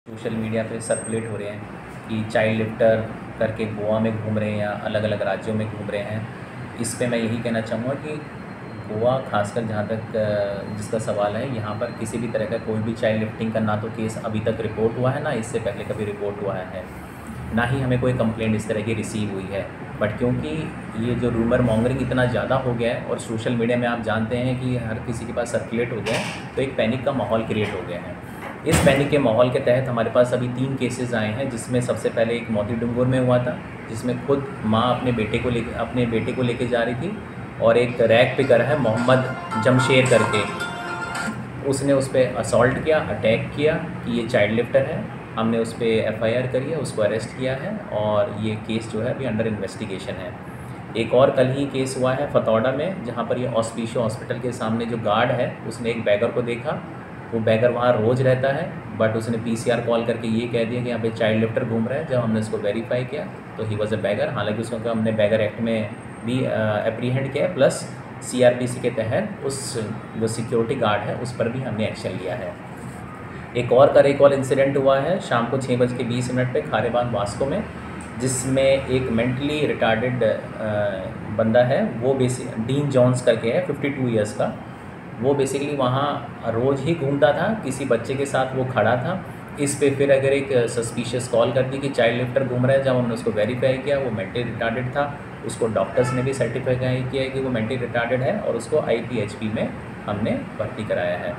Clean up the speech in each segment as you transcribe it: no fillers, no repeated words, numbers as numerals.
Social media पे circulate हो रहे हैं कि चाइल्ड लिफ्टर करके गोवा में घूम रहे हैं या अलग अलग राज्यों में घूम रहे हैं। इस पे मैं यही कहना चाहूँगा कि गोवा खासकर जहाँ तक जिसका सवाल है, यहाँ पर किसी भी तरह का कोई भी चाइल्ड लिफ्टिंग का ना तो केस अभी तक रिपोर्ट हुआ है, ना इससे पहले कभी रिपोर्ट हुआ है, ना ही हमें कोई कंप्लेंट इस तरह की रिसीव हुई है। बट क्योंकि ये जो रूमर मॉन्गरिंग इतना ज़्यादा हो गया है और सोशल मीडिया में आप जानते हैं कि हर किसी के पास सर्कुलेट हो गया है, तो एक पैनिक का माहौल क्रिएट हो गया है। इस पैनिक के माहौल के तहत हमारे पास अभी 3 केसेस आए हैं, जिसमें सबसे पहले एक मोती डूंगुर में हुआ था, जिसमें खुद माँ अपने बेटे को लेके जा रही थी और एक रैग पिकर है मोहम्मद जमशेर करके, उसने उस पर असॉल्ट किया, अटैक किया कि ये चाइल्ड लिफ्टर है। हमने उस पर FIR करी है, उसको अरेस्ट किया है और ये केस जो है अभी अंडर इन्वेस्टिगेशन है। एक और कल ही केस हुआ है फतौड़ा में, जहाँ पर ये ऑस्पिशियो हॉस्पिटल के सामने जो गार्ड है उसने एक बैगर को देखा। वो बैगर वहाँ रोज़ रहता है, बट उसने PCR कॉल करके ये कह दिया कि यहाँ पे चाइल्ड लिफ्टर घूम रहा है। जब हमने उसको वेरीफाई किया तो ही वॉज अ बैगर। हालांकि उसको हमने बैगर एक्ट में भी एप्रीहेंड किया है, प्लस CRPC के तहत उस जो सिक्योरिटी गार्ड है उस पर भी हमने एक्शन लिया है। एक और इंसिडेंट हुआ है शाम को 6:20 पे खारेबाग वास्को में, जिसमें एक मेंटली रिटार्डेड बंदा है, वो डीन जॉन्स करके है, 52 ईयर्स का। वो बेसिकली वहाँ रोज़ ही घूमता था, किसी बच्चे के साथ वो खड़ा था। इस पे फिर अगर एक सस्पिशियस कॉल कर दी कि चाइल्ड लिफ्टर घूम रहा है। जब हमने उसको वेरीफाई किया वो मेंटली रिटार्डेड था, उसको डॉक्टर्स ने भी सर्टिफाई किया है कि वो मेंटली रिटार्डेड है और उसको IPHP में हमने भर्ती कराया है।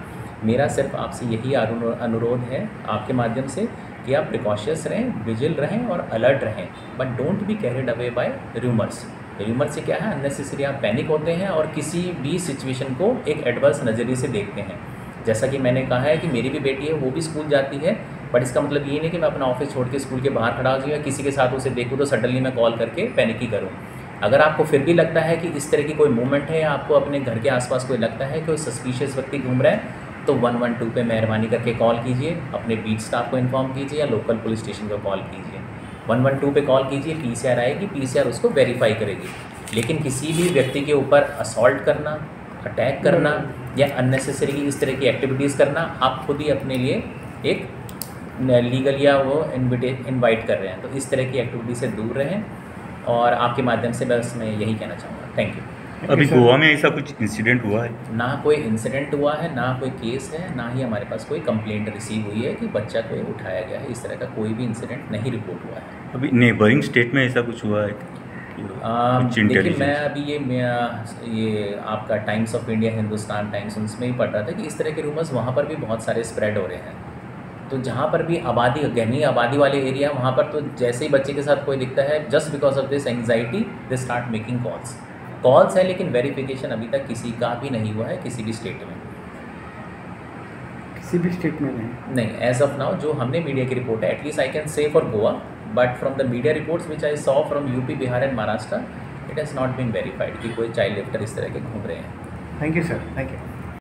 मेरा सिर्फ आपसे यही अनुरोध है आपके माध्यम से कि आप प्रिकॉशियस रहें, विजिल रहें और अलर्ट रहें, but don't be carried away by rumours. Rumour से क्या है, अननेसेसरी आप पैनिक होते हैं और किसी भी सिचुएशन को एक एडवर्स नज़रिए से देखते हैं। जैसा कि मैंने कहा है कि मेरी भी बेटी है, वो भी स्कूल जाती है, बट इसका मतलब ये नहीं कि मैं अपना ऑफिस छोड़ के स्कूल के बाहर खड़ा हो जाऊँ या किसी के साथ उसे देखूँ तो सडनली मैं कॉल करके पैनिक ही करूँ। अगर आपको फिर भी लगता है कि इस तरह की कोई मूवमेंट है या आपको अपने घर के आसपास कोई लगता है कि कोई सस्पिशियस व्यक्ति घूम रहा है, तो 112 पे मेहरबानी करके कॉल कीजिए, अपने बीट स्टाफ को इन्फॉर्म कीजिए या लोकल पुलिस स्टेशन को कॉल कीजिए। 112 पे कॉल कीजिए, PCR आएगी, PCR उसको वेरीफाई करेगी। लेकिन किसी भी व्यक्ति के ऊपर असॉल्ट करना, अटैक करना या अननेसेसरी इस तरह की एक्टिविटीज़ करना, आप खुद ही अपने लिए एक लीगल या वो इनवाइट कर रहे हैं। तो इस तरह की एक्टिविटी से दूर रहें और आपके माध्यम से बस मैं यही कहना चाहूँगा। Thank you. अभी गोवा में ऐसा कुछ इंसिडेंट हुआ है? ना कोई इंसिडेंट हुआ है, ना कोई केस है, ना ही हमारे पास कोई कंप्लेंट रिसीव हुई है कि बच्चा कोई उठाया गया है। इस तरह का कोई भी इंसिडेंट नहीं रिपोर्ट हुआ है। अभी नेबरिंग स्टेट में ऐसा कुछ हुआ है? देखिए, मैं अभी ये आपका times of India, Hindustan times, उसमें ही पढ़ रहा था कि इस तरह के रूमर्स वहाँ पर भी बहुत सारे स्प्रेड हो रहे हैं। तो जहाँ पर भी गहनी आबादी वाले एरिया, वहाँ पर तो जैसे ही बच्चे के साथ कोई दिखता है, just because of this anxiety they start making calls है, लेकिन वेरिफिकेशन अभी तक किसी का भी नहीं हुआ है किसी भी स्टेट में। किसी भी स्टेट में नहीं एज ऑफ नाउ जो हमने मीडिया की रिपोर्ट है, at least I can say for Goa, but from the media reports which I saw from UP, Bihar and Maharashtra, it has not been verified कि कोई चाइल्ड लिफ्टर इस तरह के घूम रहे हैं। Thank you sir, thank you.